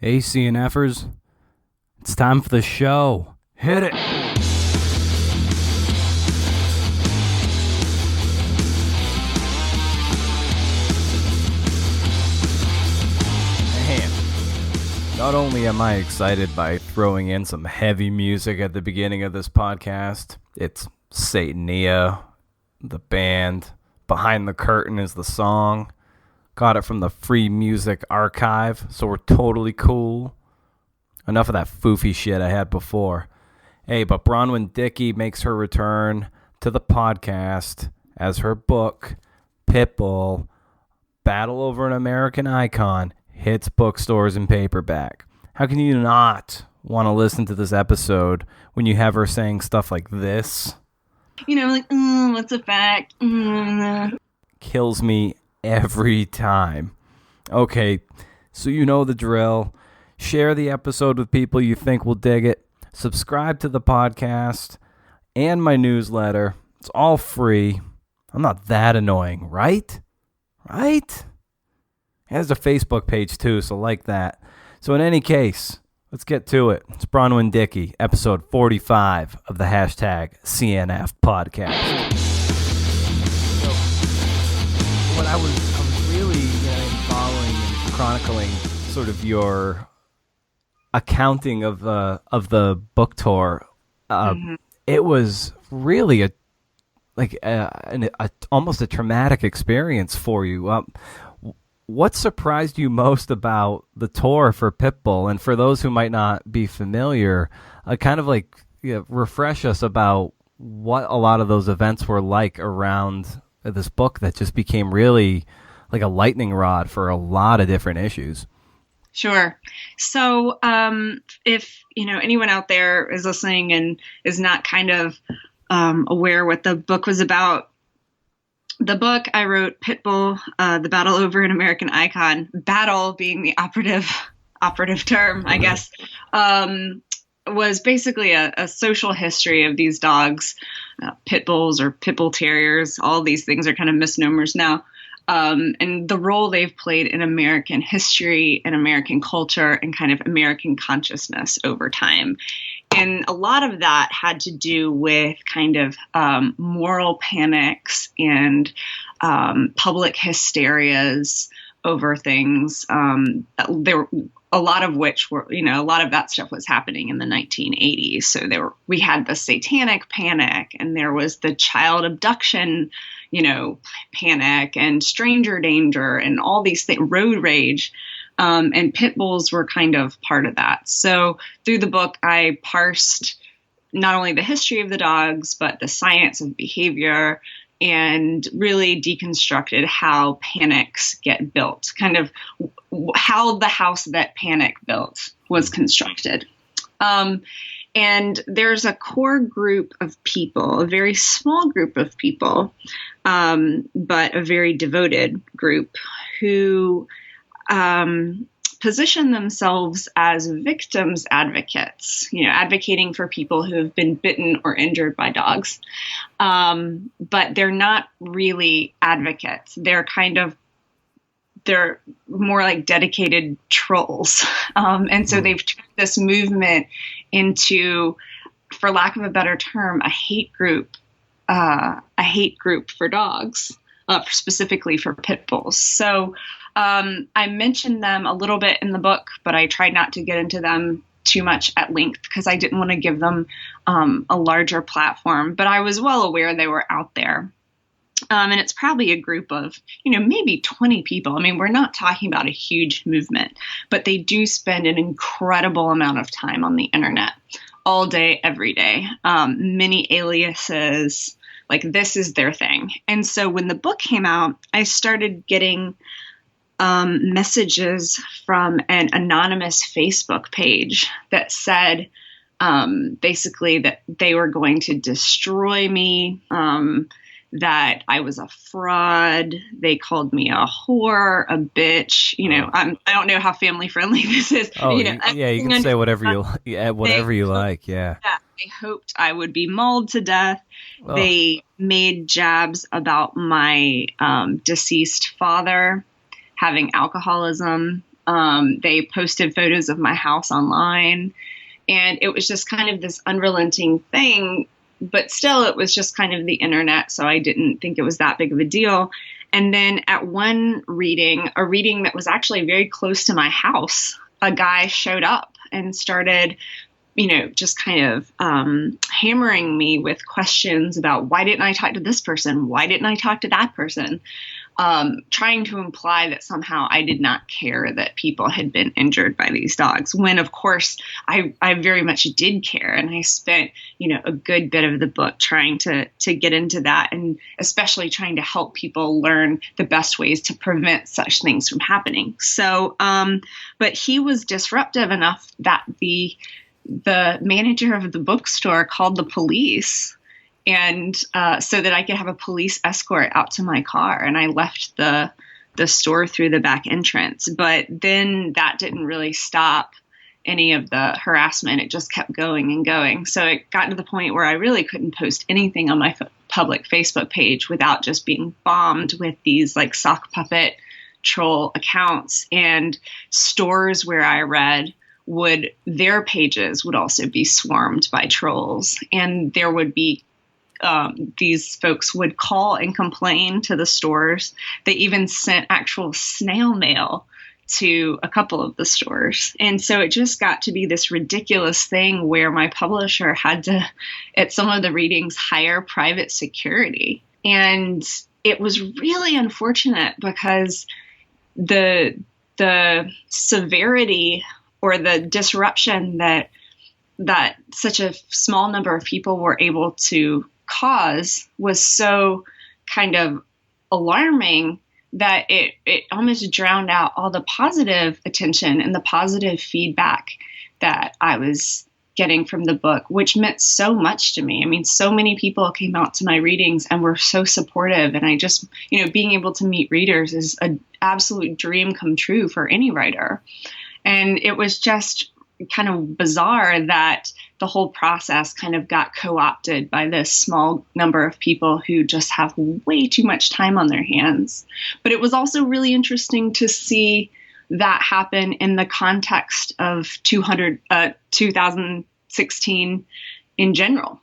Hey, CNFers, it's time for the show. Hit it. Man, not only am I excited by throwing in some heavy music at the beginning of this podcast, it's Satania, the band. Behind the Curtain is the song. Got it from the Free Music Archive, so we're totally cool. Enough of that foofy shit I had before. Hey, but Bronwen Dickey makes her return to the podcast as her book, Pitbull, Battle Over an American Icon, hits bookstores in paperback. How can you not want to listen to this episode when you have her saying stuff like this? You know, like, what's a fact? Kills me every time. Okay, so you know the drill. Share the episode with people you think will dig it. Subscribe to the podcast and my newsletter. It's all free. I'm not that annoying, right? Right? There's a Facebook page too, so like that. So in any case, let's get to it. It's Bronwen Dickey, episode 45 of the hashtag CNF podcast. What I was really following and chronicling sort of your accounting of the book tour. It was really almost a traumatic experience for you. What surprised you most about the tour for Pitbull? And for those who might not be familiar, refresh us about what a lot of those events were like around this book that just became really like a lightning rod for a lot of different issues. Sure. So if, anyone out there is listening and is not kind of aware what the book was about, the book I wrote, Pitbull, The Battle Over an American Icon, battle being the operative term, I guess, was basically a social history of these dogs, pit bulls or pit bull terriers. All these things are kind of misnomers now. And the role they've played in American history and American culture and kind of American consciousness over time. And a lot of that had to do with kind of moral panics and public hysterias over things. There were a lot of which were, a lot of that stuff was happening in the 1980s. So we had the Satanic Panic, and there was the child abduction, panic, and stranger danger, and all these things, road rage. And pit bulls were kind of part of that. So through the book, I parsed not only the history of the dogs, but the science of behavior, and really deconstructed how panics get built, kind of how the house that Panic built was constructed. And there's a core group of people, a very small group of people, but a very devoted group who position themselves as victims advocates, advocating for people who have been bitten or injured by dogs. But they're not really advocates. They're more like dedicated trolls. And so they've turned this movement into, for lack of a better term, a hate group for dogs, specifically for pit bulls. So I mentioned them a little bit in the book, but I tried not to get into them too much at length because I didn't want to give them a larger platform. But I was well aware they were out there. And it's probably a group of, maybe 20 people. I mean, we're not talking about a huge movement, but they do spend an incredible amount of time on the internet all day, every day. Many aliases, like this is their thing. And so when the book came out, I started getting messages from an anonymous Facebook page that said basically that they were going to destroy me, that I was a fraud. They called me a whore, a bitch. I don't know how family friendly this is. Oh, you can say whatever you like. Yeah. They hoped I would be mauled to death. Oh. They made jabs about my deceased father having alcoholism They posted photos of my house online, and it was just kind of this unrelenting thing. But still, it was just kind of the internet, so I didn't think it was that big of a deal. And then at one reading, a reading that was actually very close to my house, a guy showed up and started, just kind of hammering me with questions about, why didn't I talk to this person? Why didn't I talk to that person? Trying to imply that somehow I did not care that people had been injured by these dogs, when of course I very much did care. And I spent, a good bit of the book trying to get into that, and especially trying to help people learn the best ways to prevent such things from happening. So, but he was disruptive enough that the manager of the bookstore called the police, and so that I could have a police escort out to my car. And I left the store through the back entrance. But then that didn't really stop any of the harassment. It just kept going and going. So it got to the point where I really couldn't post anything on my public Facebook page without just being bombed with these like sock puppet troll accounts. And stores where I read, their pages would also be swarmed by trolls. And there would be these folks would call and complain to the stores. They even sent actual snail mail to a couple of the stores. And so it just got to be this ridiculous thing where my publisher had to, at some of the readings, hire private security. And it was really unfortunate because the severity or the disruption that such a small number of people were able to cause was so kind of alarming that it almost drowned out all the positive attention and the positive feedback that I was getting from the book, which meant so much to me. I mean, so many people came out to my readings and were so supportive. And I just, being able to meet readers is an absolute dream come true for any writer. And it was just kind of bizarre that the whole process kind of got co-opted by this small number of people who just have way too much time on their hands. But it was also really interesting to see that happen in the context of 2016 in general,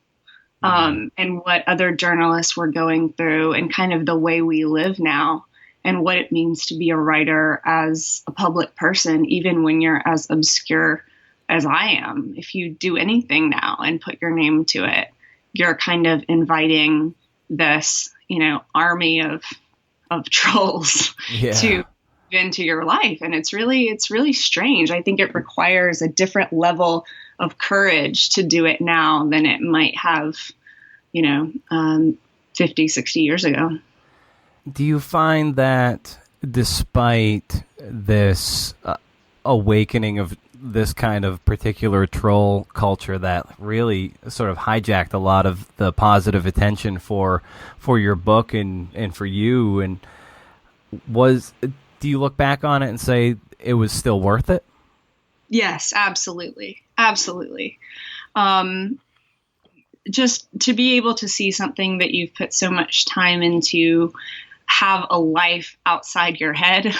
and what other journalists were going through, and kind of the way we live now, and what it means to be a writer as a public person, even when you're as obscure as I am. If you do anything now and put your name to it, you're kind of inviting this, army of trolls to into your life. And it's really strange. I think it requires a different level of courage to do it now than it might have, 50, 60 years ago. Do you find that despite this awakening of this kind of particular do culture that really sort of hijacked a lot of the positive attention for your book and for you, and do you look back on it and say it was still worth it? Yes, absolutely. Absolutely. Just to be able to see something that you've put so much time into have a life outside your head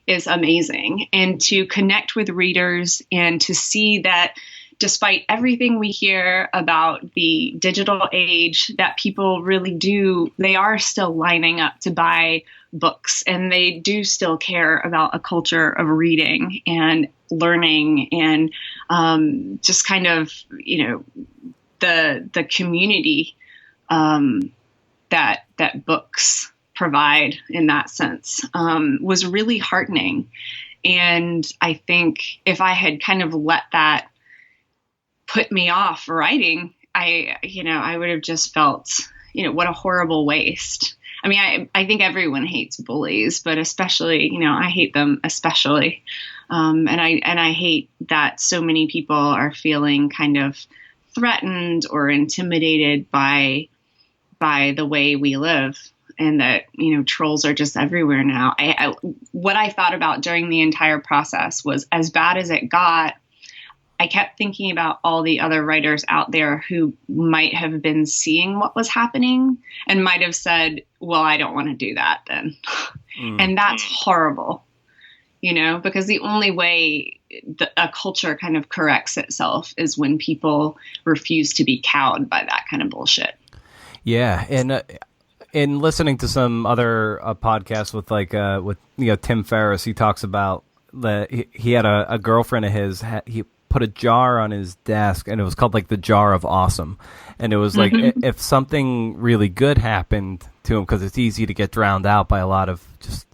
is amazing. And to connect with readers and to see that despite everything we hear about the digital age, that people really they are still lining up to buy books, and they do still care about a culture of reading and learning and just kind of, the community that books provide in that sense was really heartening. And I think if I had kind of let that put me off writing, I would have just felt, what a horrible waste. I mean, I think everyone hates bullies, but especially, I hate them especially. And I hate that so many people are feeling kind of threatened or intimidated by the way we live, and that, trolls are just everywhere now. What I thought about during the entire process was, as bad as it got, I kept thinking about all the other writers out there who might have been seeing what was happening and might have said, well, I don't want to do that then. And that's horrible. because the only way a culture kind of corrects itself is when people refuse to be cowed by that kind of bullshit. Yeah, and in listening to some other podcasts with Tim Ferriss, he talks about that he had a girlfriend of his. He put a jar on his desk, and it was called like the jar of awesome, and it was like if something really good happened to him, because it's easy to get drowned out by a lot of just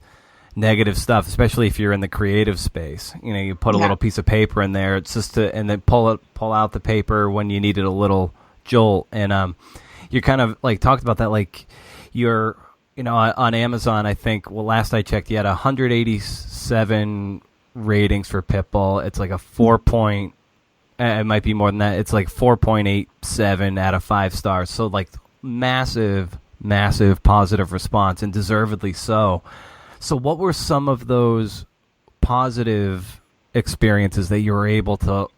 negative stuff, especially if you're in the creative space. You put a little piece of paper in there. It's just and then pull out the paper when you needed a little jolt. And you kind of like talked about that, like you're on Amazon. I think last I checked, you had 187 ratings for Pitbull. It's like a 4 point. It might be more than that. It's like 4.87 out of 5 stars. So like massive positive response, and deservedly so. So what were some of those positive experiences that you were able to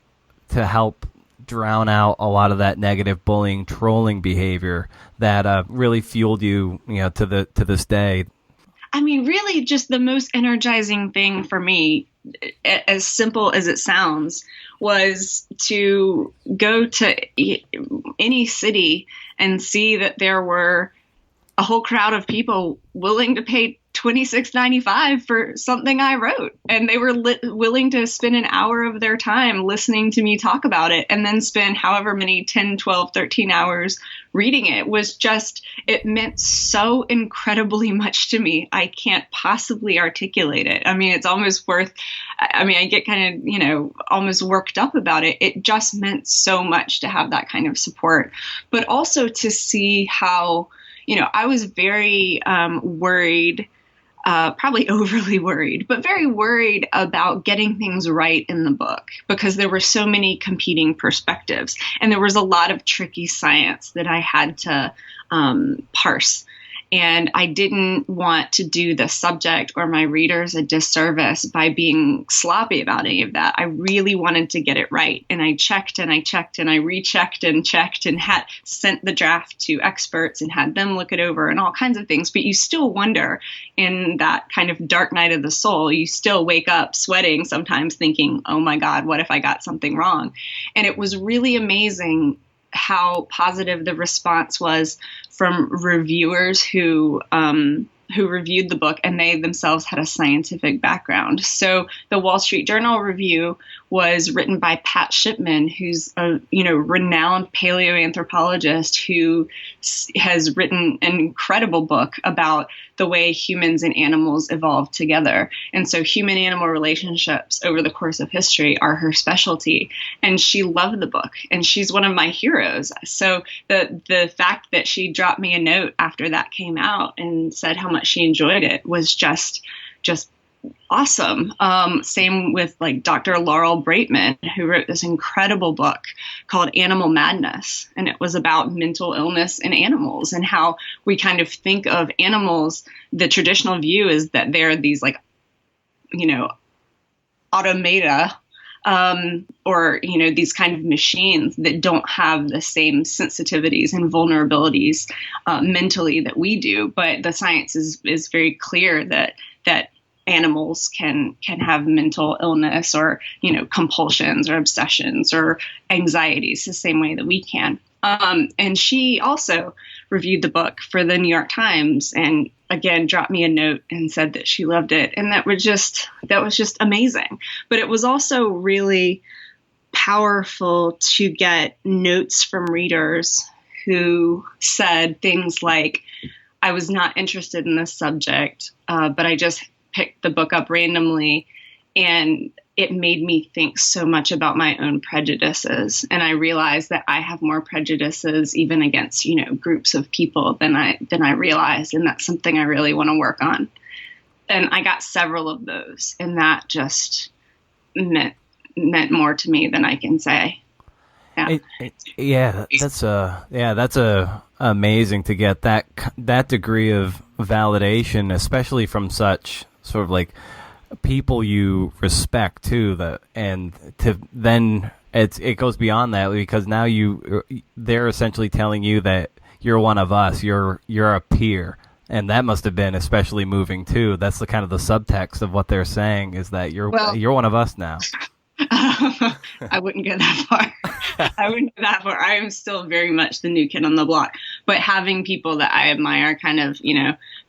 help drown out a lot of that negative bullying, trolling behavior that really fueled you, to this day? I mean, really just the most energizing thing for me, as simple as it sounds, was to go to any city and see that there were a whole crowd of people willing to pay $26.95 for something I wrote. And they were willing to spend an hour of their time listening to me talk about it, and then spend however many 10, 12, 13 hours reading it. It meant so incredibly much to me. I can't possibly articulate it. I mean, it's almost I get kind of, almost worked up about it. It just meant so much to have that kind of support, but also to see how, I was very worried, probably overly worried, but very worried about getting things right in the book, because there were so many competing perspectives, and there was a lot of tricky science that I had to parse. And I didn't want to do the subject or my readers a disservice by being sloppy about any of that. I really wanted to get it right. And I checked and I checked and I rechecked and checked and had sent the draft to experts and had them look it over and all kinds of things. But you still wonder, in that kind of dark night of the soul, you still wake up sweating sometimes thinking, oh my God, what if I got something wrong? And it was really amazing how positive the response was from reviewers who reviewed the book, and they themselves had a scientific background. So the Wall Street Journal review was written by Pat Shipman, who's a renowned paleoanthropologist who has written an incredible book about the way humans and animals evolved together. And so human-animal relationships over the course of history are her specialty. And she loved the book, and she's one of my heroes. So the fact that she dropped me a note after that came out and said how much she enjoyed it was just awesome. Same with like Dr. Laurel Braitman, who wrote this incredible book called Animal Madness. And it was about mental illness in animals, and how we kind of think of animals. The traditional view is that they're these like, automata, or, these kind of machines that don't have the same sensitivities and vulnerabilities mentally that we do. But the science is very clear that animals can have mental illness, or, compulsions or obsessions or anxieties the same way that we can. And she also reviewed the book for the New York Times, and again dropped me a note and said that she loved it. And that was just amazing. But it was also really powerful to get notes from readers who said things like, I was not interested in this subject, but I just picked the book up randomly, and it made me think so much about my own prejudices. And I realized that I have more prejudices even against, groups of people than I realized. And that's something I really want to work on. And I got several of those, and that just meant more to me than I can say. That's amazing to get that degree of validation, especially from such sort of like people you respect too. And to then it goes beyond that, because now they're essentially telling you that you're one of us, you're a peer, And that must have been especially moving too. That's the kind of the subtext of what they're saying, is that you're one of us now. I wouldn't go that far. I wouldn't go that far. I am still very much the new kid on the block. But having people that I admire kind of,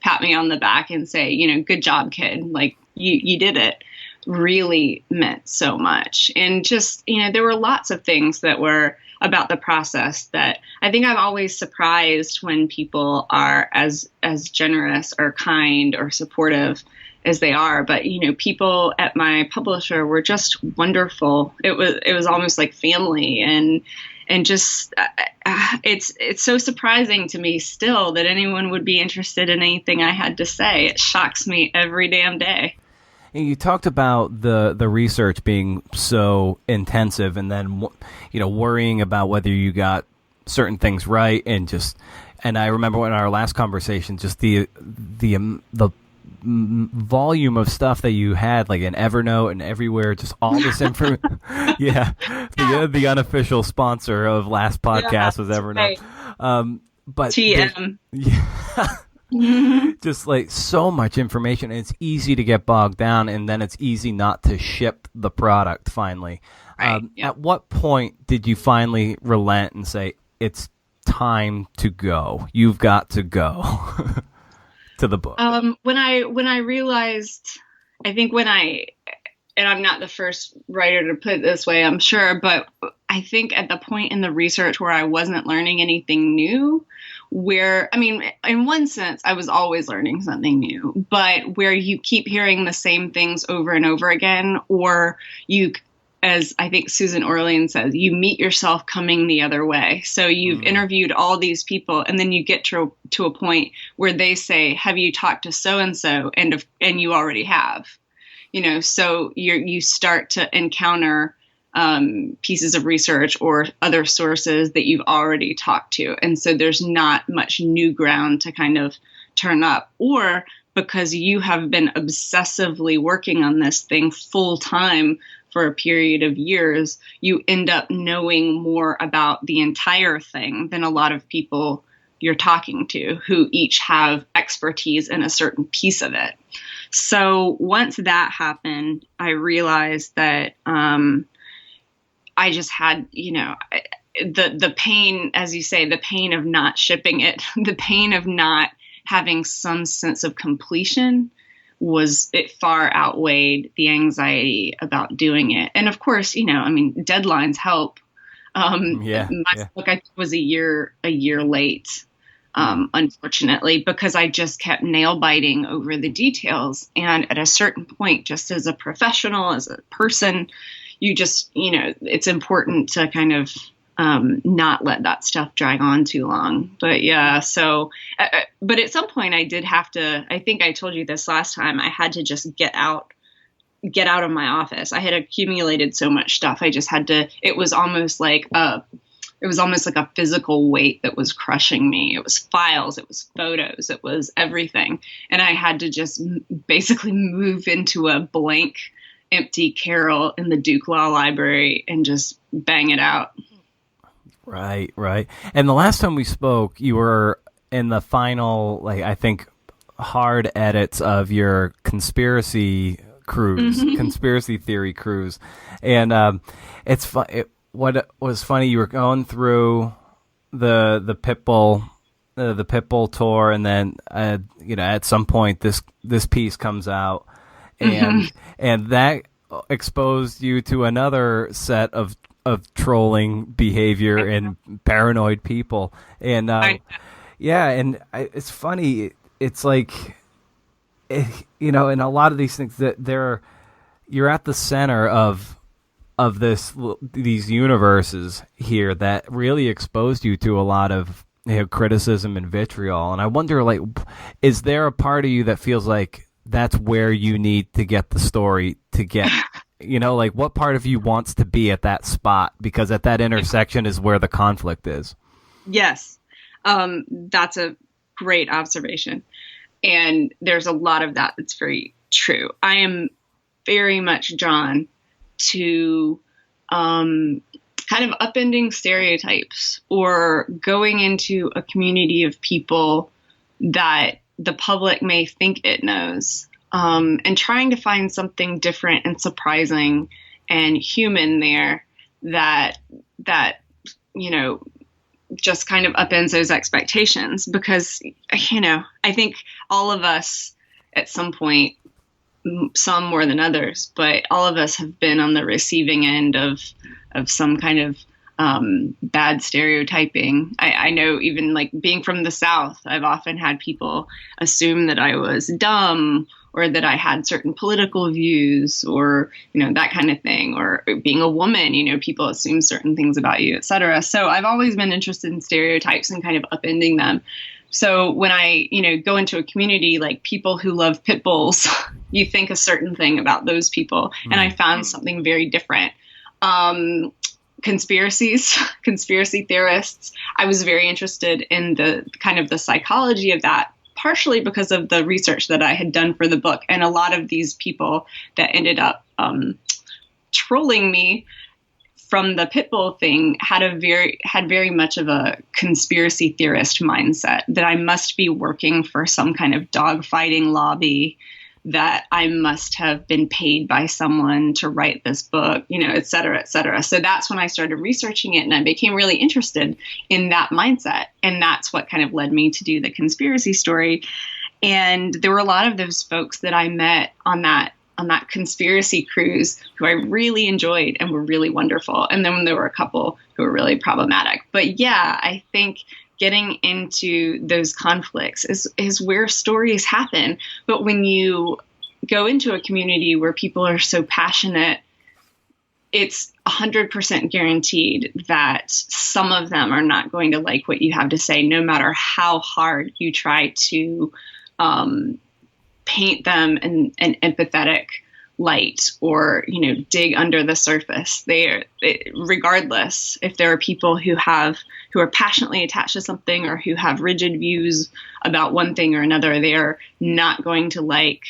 pat me on the back and say, good job, kid. Like, you did it, really meant so much. And just, there were lots of things that were about the process that I think I'm always surprised when people are as generous or kind or supportive as they are. But, people at my publisher were just wonderful. It was almost like family, and just it's so surprising to me still that anyone would be interested in anything I had to say. It shocks me every damn day. And you talked about the research being so intensive, and then worrying about whether you got certain things right, and I remember in our last conversation, just the volume of stuff that you had, like in Evernote and everywhere, just all this information. Yeah, the unofficial sponsor of last podcast was Evernote. Right. But TM. Yeah. Just like so much information, and it's easy to get bogged down, and then it's easy not to ship the product finally. Right. At what point did you finally relent and say, it's time to go? You've got to go to the book. When I realized, I think and I'm not the first writer to put it this way, I'm sure, but I think at the point in the research where I wasn't learning anything new, in one sense, I was always learning something new, but where you keep hearing the same things over and over again, or you, as I think Susan Orlean says, you meet yourself coming the other way. So you've interviewed all these people, and then you get to a point where they say, have you talked to so-and-so? And you already have, so you start to encounter pieces of research or other sources that you've already talked to. And so there's not much new ground to kind of turn up, or because you have been obsessively working on this thing full time for a period of years, you end up knowing more about the entire thing than a lot of people you're talking to who each have expertise in a certain piece of it. So once that happened, I realized that, I just had, the pain, as you say, the pain of not shipping it, the pain of not having some sense of completion it far outweighed the anxiety about doing it. And of course, deadlines help. My book was a year late, unfortunately, because I just kept nail biting over the details. And at a certain point, just as a professional, as a person, you just, it's important to kind of not let that stuff drag on too long. But yeah, so, but at some point I did have to, I think I told you this last time, I had to just get out of my office. I had accumulated so much stuff. I just had to, it was almost like a physical weight that was crushing me. It was files, it was photos, it was everything. And I had to just basically move into a blank, empty carrel in the Duke Law Library and just bang it out. Right. And the last time we spoke, you were in the final, I think, hard edits of your conspiracy theory cruise. And what was funny, you were going through the Pitbull tour, and then at some point this piece comes out, and that exposed you to another set of trolling behavior and paranoid people. And it's funny. It's like, in a lot of these things that you're at the center of these universes here that really exposed you to a lot of criticism and vitriol. And I wonder, is there a part of you that feels like that's where you need to get the story to get, what part of you wants to be at that spot? Because at that intersection is where the conflict is. Yes. That's a great observation. And there's a lot of that that's very true. I am very much drawn to kind of upending stereotypes, or going into a community of people that the public may think it knows, and trying to find something different and surprising and human there that just kind of upends those expectations, because I think all of us at some point, some more than others, but all of us have been on the receiving end of some kind of bad stereotyping. I know, even like being from the South, I've often had people assume that I was dumb, or that I had certain political views, or, that kind of thing, or being a woman, people assume certain things about you, et cetera. So I've always been interested in stereotypes and kind of upending them. So when I, go into a community, like people who love pit bulls, you think a certain thing about those people. Mm-hmm. And I found something very different. Conspiracy theorists. I was very interested in the kind of the psychology of that, partially because of the research that I had done for the book. And a lot of these people that ended up trolling me from the Pitbull thing had very much of a conspiracy theorist mindset, that I must be working for some kind of dogfighting lobby, that I must have been paid by someone to write this book, et cetera, et cetera. So that's when I started researching it, and I became really interested in that mindset. And that's what kind of led me to do the conspiracy story. And there were a lot of those folks that I met on that conspiracy cruise who I really enjoyed and were really wonderful. And then there were a couple who were really problematic. But yeah, I think getting into those conflicts is where stories happen. But when you go into a community where people are so passionate, it's 100% guaranteed that some of them are not going to like what you have to say, no matter how hard you try to paint them in an empathetic light, or, dig under the surface. Regardless, if there are people who are passionately attached to something, or who have rigid views about one thing or another, they are not going to like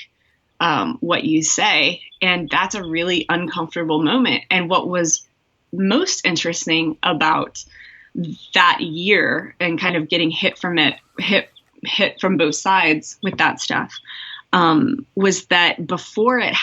what you say. And that's a really uncomfortable moment. And what was most interesting about that year, and kind of getting hit from both sides with that stuff, was that before it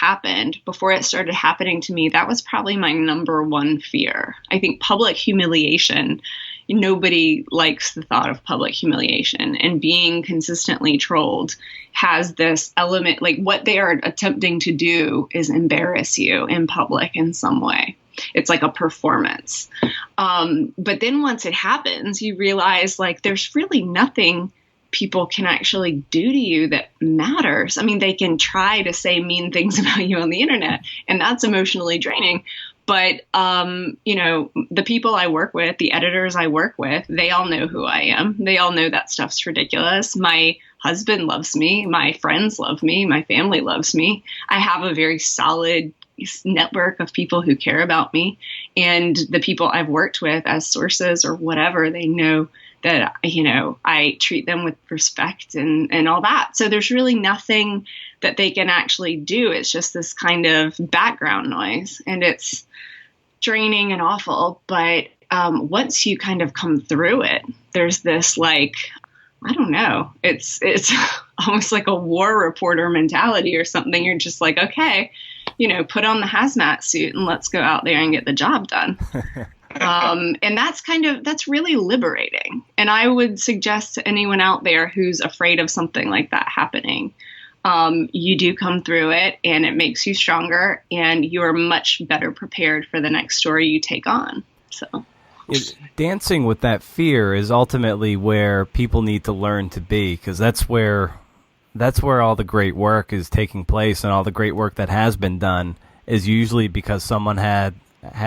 started happening to me, that was probably my number one fear. I think public humiliation, nobody likes the thought of public humiliation, and being consistently trolled has this element, like what they are attempting to do is embarrass you in public in some way. It's like a performance. But then once it happens, you realize like there's really nothing people can actually do to you that matters. I mean, they can try to say mean things about you on the internet, and that's emotionally draining. But, the people I work with, the editors I work with, they all know who I am. They all know that stuff's ridiculous. My husband loves me. My friends love me. My family loves me. I have a very solid network of people who care about me. And the people I've worked with as sources or whatever, they know that, I treat them with respect and all that. So there's really nothing that they can actually do. It's just this kind of background noise, and it's draining and awful. But once you kind of come through it, there's this like, I don't know, it's almost like a war reporter mentality or something. You're just like, okay, put on the hazmat suit and let's go out there and get the job done. And that's really liberating. And I would suggest to anyone out there who's afraid of something like that happening, you do come through it, and it makes you stronger, and you're much better prepared for the next story you take on. So dancing with that fear is ultimately where people need to learn to be, because that's where all the great work is taking place, and all the great work that has been done is usually because someone had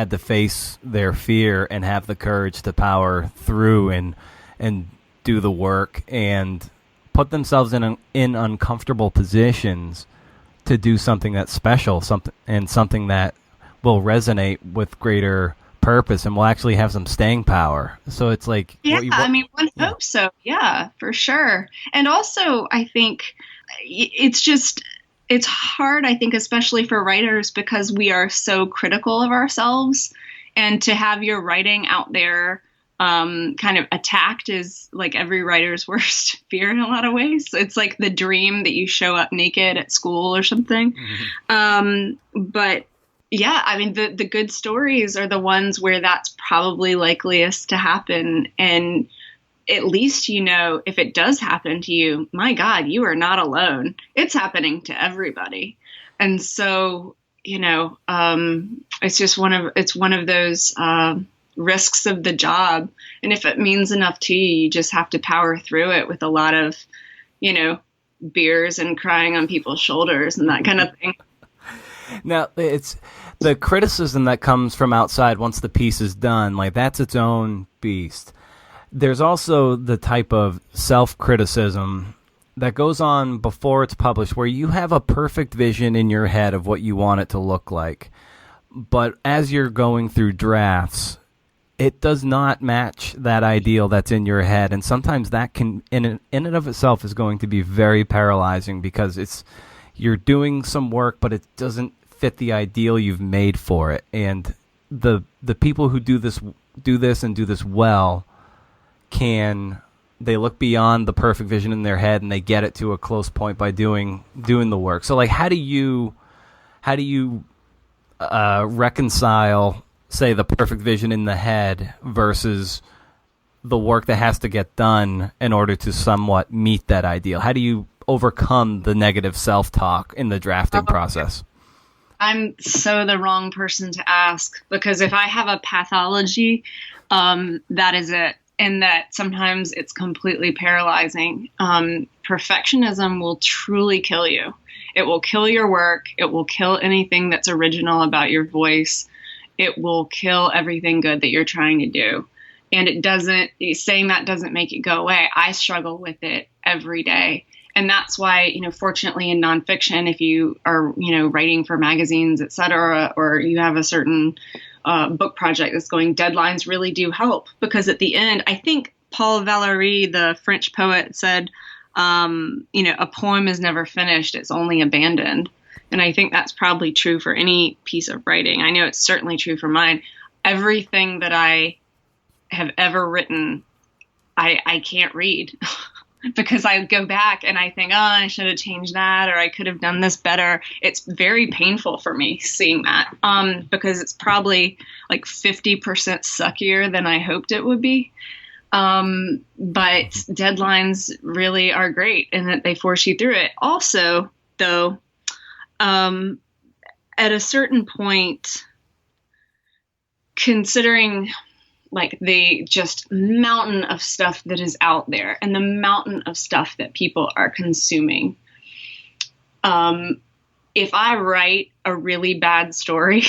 to face their fear and have the courage to power through and do the work and put themselves in uncomfortable positions to do something that's special, something that will resonate with greater purpose and will actually have some staying power. So it's like, one hopes so. Yeah, for sure. And also, I think it's hard, I think, especially for writers, because we are so critical of ourselves, and to have your writing out there kind of attacked is like every writer's worst fear in a lot of ways. It's like the dream that you show up naked at school or something. But yeah, I mean, the good stories are the ones where that's probably likeliest to happen. And at least, you know, if it does happen to you, my God, you are not alone. It's happening to everybody. And so, you know, it's one of those risks of the job. And if it means enough to you, you just have to power through it with a lot of, you know, beers and crying on people's shoulders and that kind of thing. Now, it's the criticism that comes from outside once the piece is done, like that's its own beast. There's also the type of self-criticism that goes on before it's published where you have a perfect vision in your head of what you want it to look like. But as you're going through drafts, it does not match that ideal that's in your head. And sometimes that can, in and of itself, is going to be very paralyzing because you're doing some work, but it doesn't fit the ideal you've made for it. And the people who do this well they look beyond the perfect vision in their head and they get it to a close point by doing the work. So like, how do you reconcile, say, the perfect vision in the head versus the work that has to get done in order to somewhat meet that ideal? How do you overcome the negative self-talk in the drafting process? I'm so the wrong person to ask, because if I have a pathology, that is it. And that sometimes it's completely paralyzing. Perfectionism will truly kill you. It will kill your work. It will kill anything that's original about your voice. It will kill everything good that you're trying to do. And saying that doesn't make it go away. I struggle with it every day. And that's why, you know, fortunately in nonfiction, if you are, you know, writing for magazines, et cetera, or you have a certain book project that's going, deadlines really do help, because at the end, I think Paul Valéry, the French poet, said, you know, a poem is never finished, it's only abandoned. And I think that's probably true for any piece of writing. I know it's certainly true for mine. Everything that I have ever written, I can't read because I go back and I think, oh, I should have changed that, or I could have done this better. It's very painful for me seeing that, because it's probably like 50% suckier than I hoped it would be. But deadlines really are great in that they force you through it. Also, though, at a certain point, considering like the just mountain of stuff that is out there and the mountain of stuff that people are consuming. If I write a really bad story,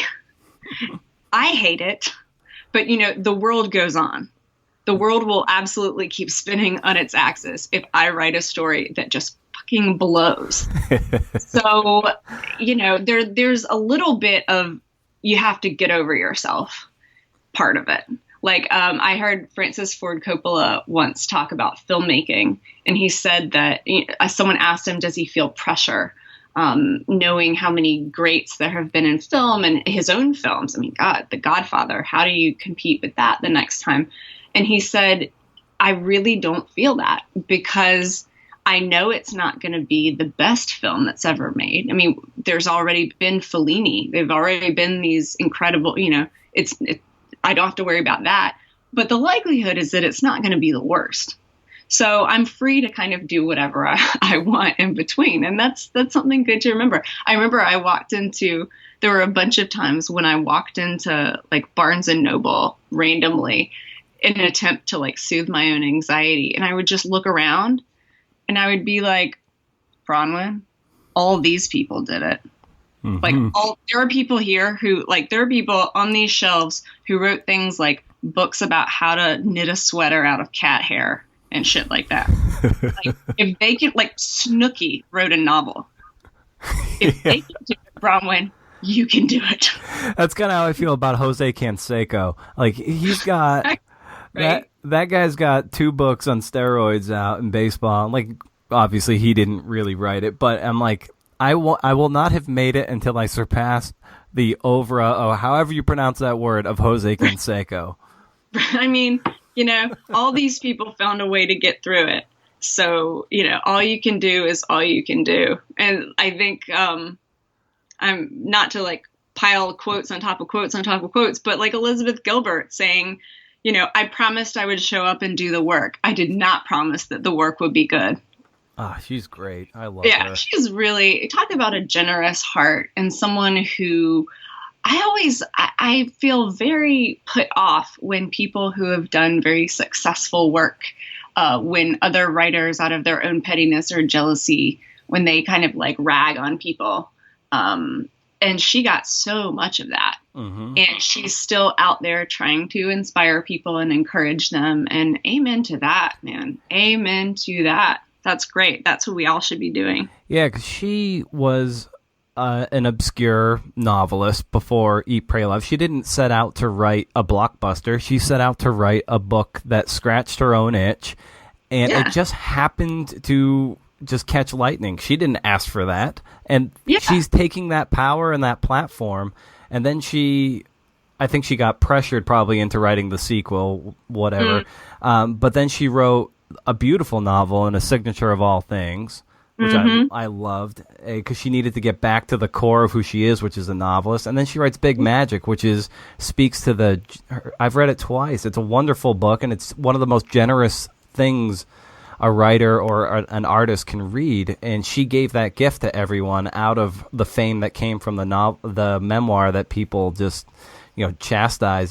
I hate it, but you know, the world goes on. The world will absolutely keep spinning on its axis if I write a story that just fucking blows. So, you know, there's a little bit of, you have to get over yourself part of it. Like, I heard Francis Ford Coppola once talk about filmmaking, and he said that someone asked him, does he feel pressure, knowing how many greats there have been in film and his own films? I mean, God, The Godfather, how do you compete with that the next time? And he said, I really don't feel that, because I know it's not going to be the best film that's ever made. I mean, there's already been Fellini. They've already been these incredible, you know, I don't have to worry about that. But the likelihood is that it's not going to be the worst. So I'm free to kind of do whatever I want in between. And that's something good to remember. I remember there were a bunch of times when I walked into like Barnes and Noble randomly in an attempt to like soothe my own anxiety. And I would just look around and I would be like, Bronwen, all these people did it. Mm-hmm. Like there are people here who, like, there are people on these shelves who wrote things like books about how to knit a sweater out of cat hair and shit like that. Like, if they could, like, Snooki wrote a novel. If they can do it, Bronwen, you can do it. That's kind of how I feel about Jose Canseco. Like, he's got right? that guy's got 2 books on steroids out in baseball. Like, obviously he didn't really write it, but I'm like, I will not have made it until I surpass the however you pronounce that word, of Jose Canseco. I mean, All these people found a way to get through it. So, all you can do is all you can do. And I think, I'm not to like pile quotes on top of quotes on top of quotes, but like Elizabeth Gilbert saying, I promised I would show up and do the work. I did not promise that the work would be good. Ah, she's great. I love her. Yeah, she's really, talk about a generous heart and someone who I feel very put off when people who have done very successful work, when other writers out of their own pettiness or jealousy, when they kind of like rag on people. And she got so much of that. Mm-hmm. And she's still out there trying to inspire people and encourage them. And amen to that, man. Amen to that. That's great. That's what we all should be doing. Yeah, because she was an obscure novelist before Eat, Pray, Love. She didn't set out to write a blockbuster. She set out to write a book that scratched her own itch. And it just happened to just catch lightning. She didn't ask for that. And she's taking that power and that platform. And then I think she got pressured probably into writing the sequel, whatever. But then she wrote a beautiful novel and a signature of all things, which I loved, because she needed to get back to the core of who she is, which is a novelist. And then she writes Big Magic, which speaks to I've read it twice. It's a wonderful book, and it's one of the most generous things a writer or an artist can read. And she gave that gift to everyone out of the fame that came from the memoir that people just chastise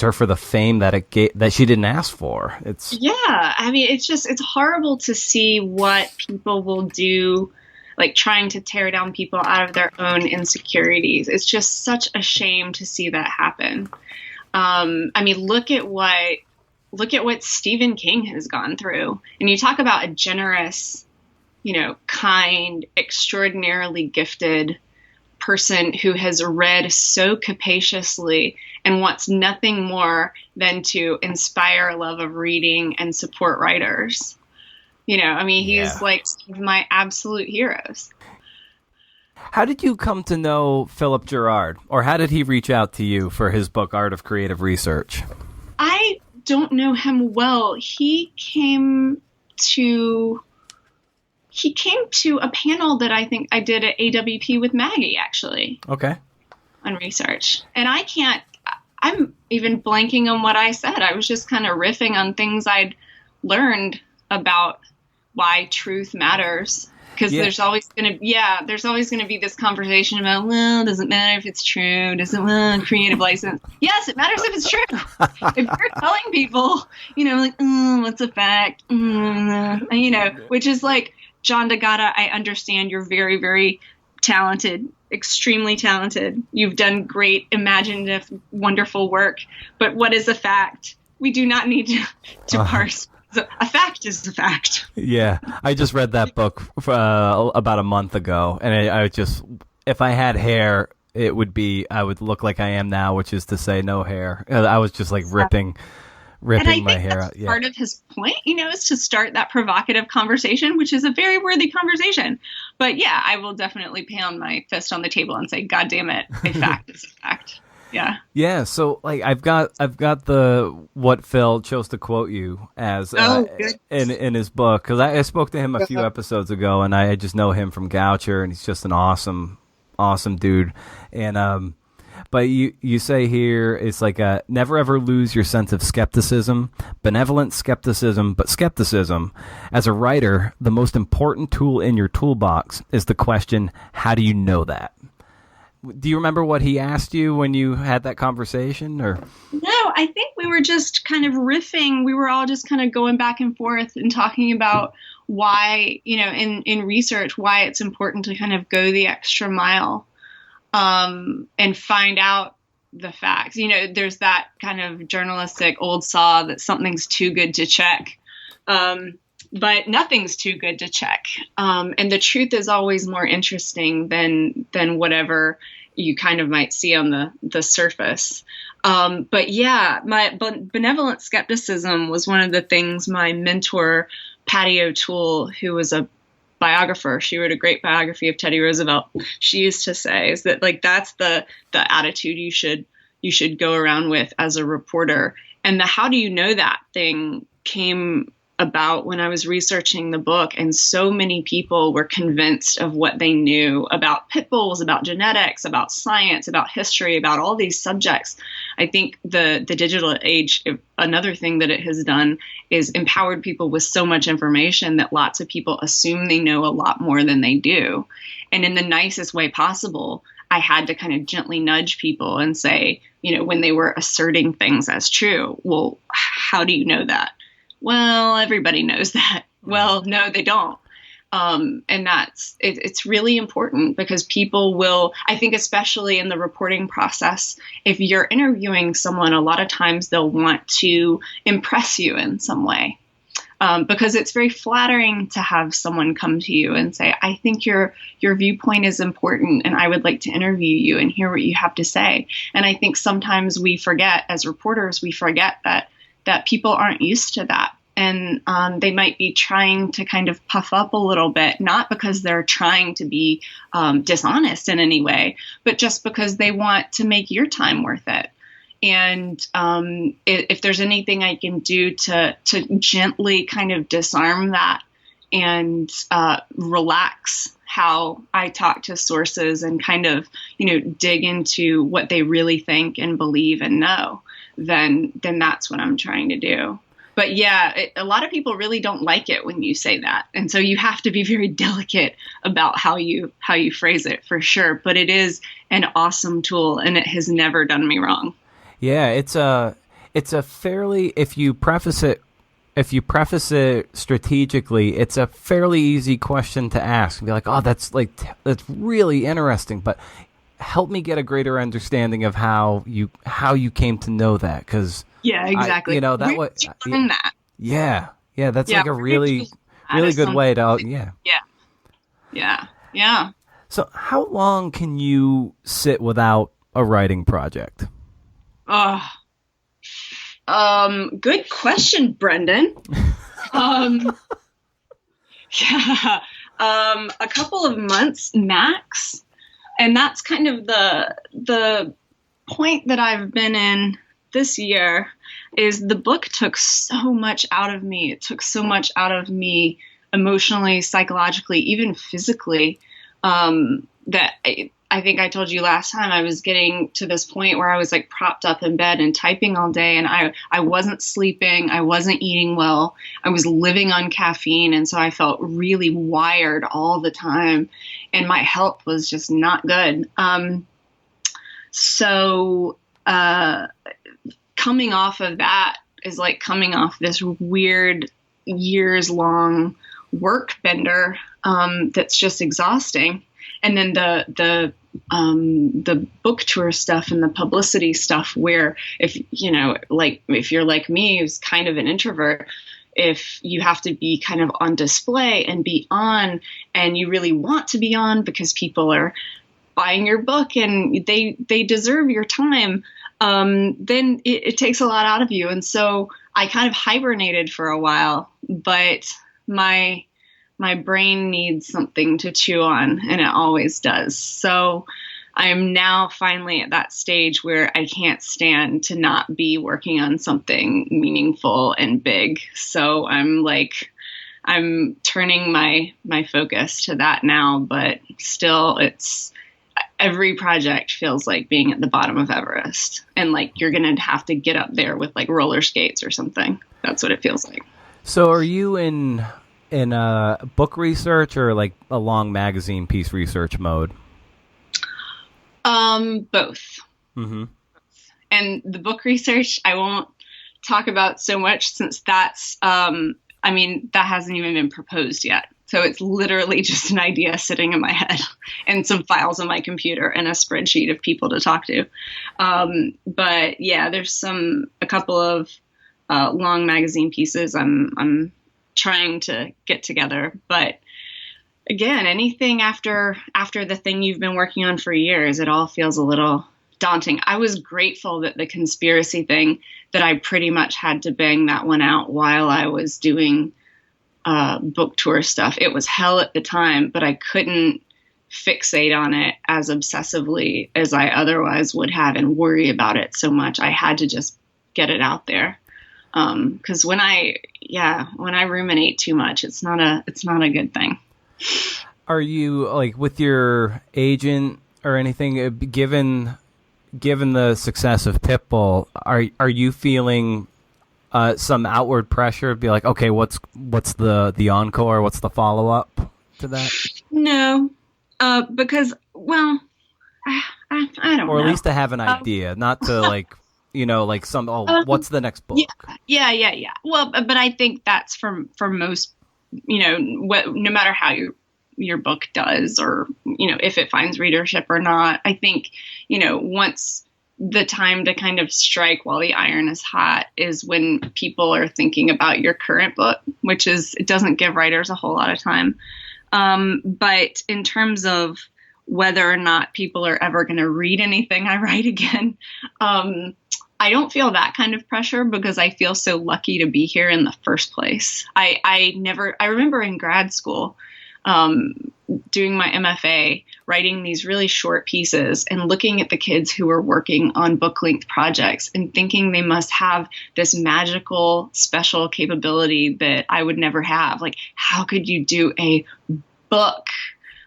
her for the fame that that she didn't ask for. I mean, it's horrible to see what people will do, like trying to tear down people out of their own insecurities. It's just such a shame to see that happen. I mean, look at what Stephen King has gone through. And you talk about a generous, kind, extraordinarily gifted person who has read so capaciously and wants nothing more than to inspire a love of reading and support writers. He's like one of my absolute heroes. How did you come to know Philip Gerard, or how did he reach out to you for his book, Art of Creative Research? I don't know him well. He came to a panel that I think I did at AWP with Maggie, actually. Okay. On research. And I'm even blanking on what I said. I was just kind of riffing on things I'd learned about why truth matters. Because there's always going to be this conversation about, well, does it matter if it's true? Does it, creative license? Yes, it matters if it's true. If you're telling people, like, what's a fact? Which is like, John D'Agata, I understand you're very, very talented, extremely talented. You've done great, imaginative, wonderful work. But what is a fact? We do not need to parse. A fact is a fact. Yeah, I just read that book about a month ago, and I just, if I had hair, I would look like I am now, which is to say no hair. I was just like ripping my hair out. Part of his point, is to start that provocative conversation, which is a very worthy conversation. But yeah, I will definitely pound my fist on the table and say, God damn it, a fact is a fact. Yeah. Yeah. So like, I've got what Phil chose to quote you as in his book, because I spoke to him a few episodes ago, and I just know him from Goucher, and he's just an awesome dude. And but you say here, it's like never ever lose your sense of skepticism, benevolent skepticism, but skepticism. As a writer, the most important tool in your toolbox is the question, how do you know that? Do you remember what he asked you when you had that conversation? Or no, I think we were just kind of riffing. We were all just kind of going back and forth and talking about why, in research, why it's important to kind of go the extra mile. And find out the facts. There's that kind of journalistic old saw that something's too good to check. But nothing's too good to check. And the truth is always more interesting than whatever you kind of might see on the surface. But yeah, my benevolent skepticism was one of the things my mentor, Patty O'Toole, who was a biographer, she wrote a great biography of Teddy Roosevelt. She used to say is that like that's the attitude you should go around with as a reporter. And the how do you know that thing came about when I was researching the book, and so many people were convinced of what they knew about pit bulls, about genetics, about science, about history, about all these subjects. I think the digital age, another thing that it has done is empowered people with so much information that lots of people assume they know a lot more than they do. And in the nicest way possible, I had to kind of gently nudge people and say, when they were asserting things as true, well, how do you know that? Well, everybody knows that. Well, no, they don't. And it's really important because people will, I think, especially in the reporting process, if you're interviewing someone, a lot of times they'll want to impress you in some way. Because it's very flattering to have someone come to you and say, I think your viewpoint is important and I would like to interview you and hear what you have to say. And I think sometimes we forget, as reporters, that people aren't used to that. And they might be trying to kind of puff up a little bit, not because they're trying to be dishonest in any way, but just because they want to make your time worth it. And if there's anything I can do to gently kind of disarm that and relax how I talk to sources and kind of, dig into what they really think and believe and know, then that's what I'm trying to do. But yeah, a lot of people really don't like it when you say that. And so you have to be very delicate about how you phrase it, for sure. But it is an awesome tool and it has never done me wrong. Yeah, it's a fairly, if you preface it strategically, it's a fairly easy question to ask. Be like, oh, that's really interesting, but help me get a greater understanding of how you came to know that, because yeah, exactly. That way. Learn that. Yeah, that's like a really good way to Yeah. So, how long can you sit without a writing project? Good question, Brendan. A couple of months max. And that's kind of the point that I've been in this year, is the book took so much out of me. It took so much out of me emotionally, psychologically, even physically, that I think I told you last time, I was getting to this point where I was like propped up in bed and typing all day, and I wasn't sleeping. I wasn't eating well. I was living on caffeine. And so I felt really wired all the time, and my health was just not good. So coming off of that is like coming off this weird years-long work bender that's just exhausting. And then the book tour stuff and the publicity stuff, where if you're like me, who's kind of an introvert, if you have to be kind of on display and be on, and you really want to be on because people are buying your book and they deserve your time, then it takes a lot out of you. And so I kind of hibernated for a while, but my brain needs something to chew on, and it always does. So I'm now finally at that stage where I can't stand to not be working on something meaningful and big. So I'm turning my focus to that now, but still every project feels like being at the bottom of Everest, and like you're going to have to get up there with like roller skates or something. That's what it feels like. So are you in book research or like a long magazine piece research mode? Both. Mm-hmm. And the book research I won't talk about so much, since that's, that hasn't even been proposed yet. So it's literally just an idea sitting in my head and some files on my computer and a spreadsheet of people to talk to. But yeah, there's a couple of long magazine pieces I'm trying to get together. But again, anything after the thing you've been working on for years, it all feels a little daunting. I was grateful that the conspiracy thing, that I pretty much had to bang that one out while I was doing book tour stuff. It was hell at the time, but I couldn't fixate on it as obsessively as I otherwise would have and worry about it so much. I had to just get it out there. 'Cause when I ruminate too much, it's not a good thing. Are you, like, with your agent or anything, given the success of Pitbull, are you feeling some outward pressure to be like, okay, what's the encore? What's the follow up to that? No, because, well, I don't know. Or at least to have an idea, not to like, like what's the next book? Yeah. Well, but I think that's for most, no matter how your book does, or, if it finds readership or not. I think, once the time to kind of strike while the iron is hot is when people are thinking about your current book, which is, it doesn't give writers a whole lot of time. But in terms of whether or not people are ever going to read anything I write again, I don't feel that kind of pressure because I feel so lucky to be here in the first place. I remember in grad school, doing my MFA, writing these really short pieces and looking at the kids who were working on book length projects and thinking they must have this magical special capability that I would never have. Like, how could you do a book?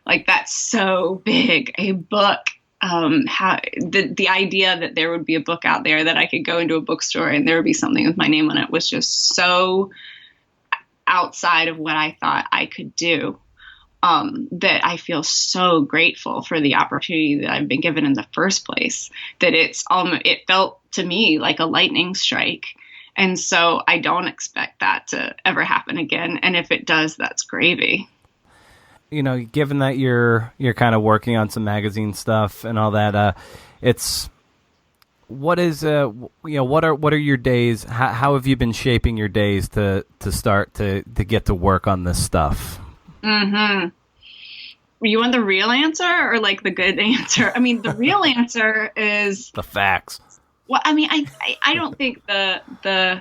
Like, that's so big, a book. The idea that there would be a book out there that I could go into a bookstore and there would be something with my name on it was just so outside of what I thought I could do. That I feel so grateful for the opportunity that I've been given in the first place, that it felt to me like a lightning strike. And so I don't expect that to ever happen again. And if it does, that's gravy. Given that you're kind of working on some magazine stuff and all that, what are your days? How have you been shaping your days to start to get to work on this stuff? Mm-hmm. You want the real answer or like the good answer? I mean, the real answer is the facts. Well, I mean, I don't think I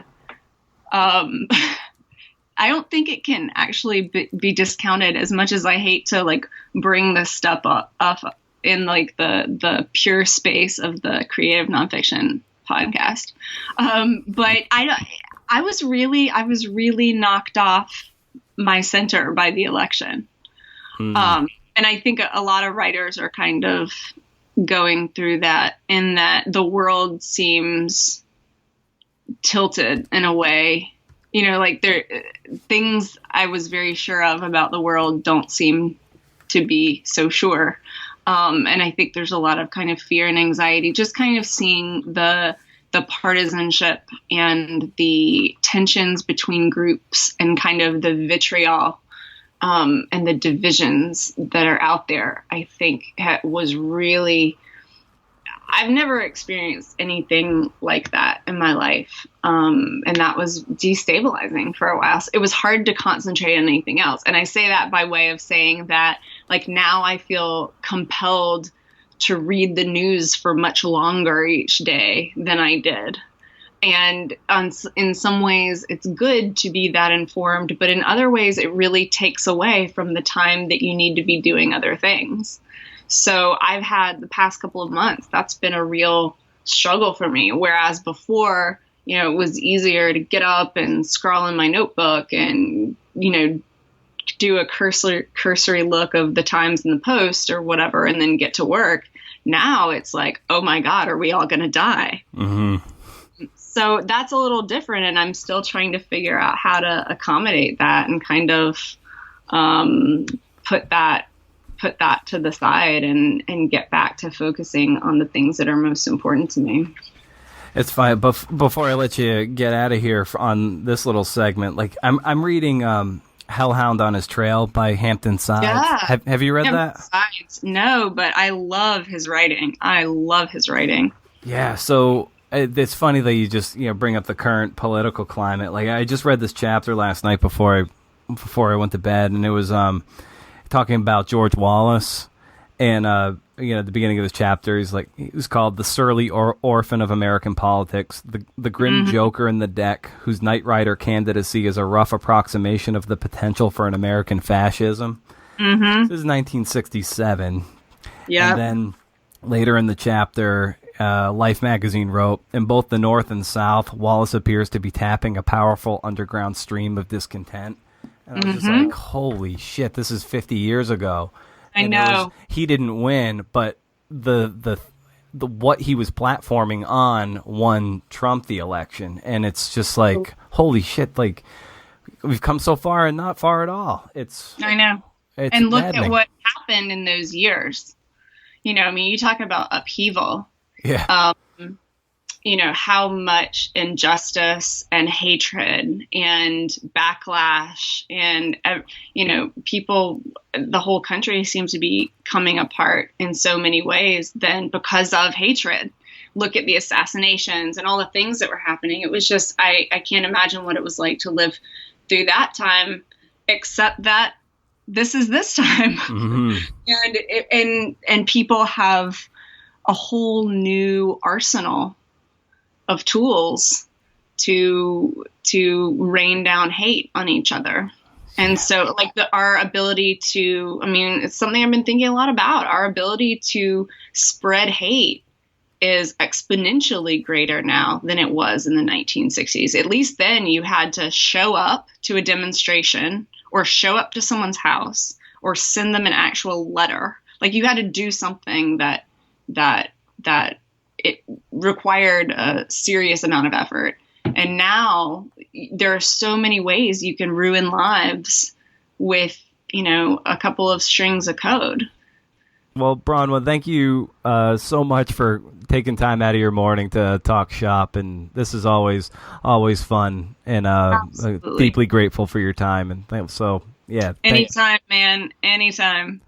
don't think it can actually be discounted, as much as I hate to like bring this stuff up in like the pure space of the creative nonfiction podcast. But I was really knocked off my center by the election. And I think a lot of writers are kind of going through that, in that the world seems tilted in a way, like things I was very sure of about the world don't seem to be so sure. And I think there's a lot of kind of fear and anxiety, just kind of seeing the partisanship and the tensions between groups and kind of the vitriol and the divisions that are out there. I think was really, I've never experienced anything like that in my life. And that was destabilizing for a while. So it was hard to concentrate on anything else. And I say that by way of saying that, like, now I feel compelled to read the news for much longer each day than I did. And in some ways it's good to be that informed, but in other ways it really takes away from the time that you need to be doing other things. So I've had the past couple of months, that's been a real struggle for me. Whereas before, it was easier to get up and scrawl in my notebook and, do a cursory look of the Times and the Post or whatever, and then get to work. Now it's like, oh my God, are we all going to die? Mm-hmm. So that's a little different, and I'm still trying to figure out how to accommodate that and kind of put that to the side and get back to focusing on the things that are most important to me. It's fine. But before I let you get out of here on this little segment, like I'm reading Hellhound on His Trail by Hampton Sides. Yeah. Have you read that? Sides. No, but I love his writing. Yeah. So it's funny that you just bring up the current political climate. Like, I just read this chapter last night before I went to bed, and it was talking about George Wallace, and at the beginning of this chapter, he was called the surly orphan of American politics, the grim joker in the deck, whose Knight Rider candidacy is a rough approximation of the potential for an American fascism. Mm-hmm. This is 1967. Yeah. And then later in the chapter, Life magazine wrote, in both the North and South, Wallace appears to be tapping a powerful underground stream of discontent. And I was just like, holy shit, this is 50 years ago. I know. He didn't win, but the what he was platforming on won Trump the election. And it's just like, holy shit, like, we've come so far and not far at all. I know. And look at what happened in those years. You know, I mean, you talk about upheaval. Yeah. You know, how much injustice and hatred and backlash and, you know, people, the whole country seems to be coming apart in so many ways then because of hatred. Look at the assassinations and all the things that were happening. It was just, I can't imagine what it was like to live through that time, except that this is this time. And people have a whole new arsenal of tools to rain down hate on each other. And so like our ability to, I mean, it's something I've been thinking a lot about. Our ability to spread hate is exponentially greater now than it was in the 1960s. At least then you had to show up to a demonstration or show up to someone's house or send them an actual letter. Like you had to do something that it required a serious amount of effort. And now there are so many ways you can ruin lives with, you know, a couple of strings of code. Well, Bronwen, thank you so much for taking time out of your morning to talk shop. And this is always fun, and deeply grateful for your time. And so, yeah. Anytime, man. Anytime.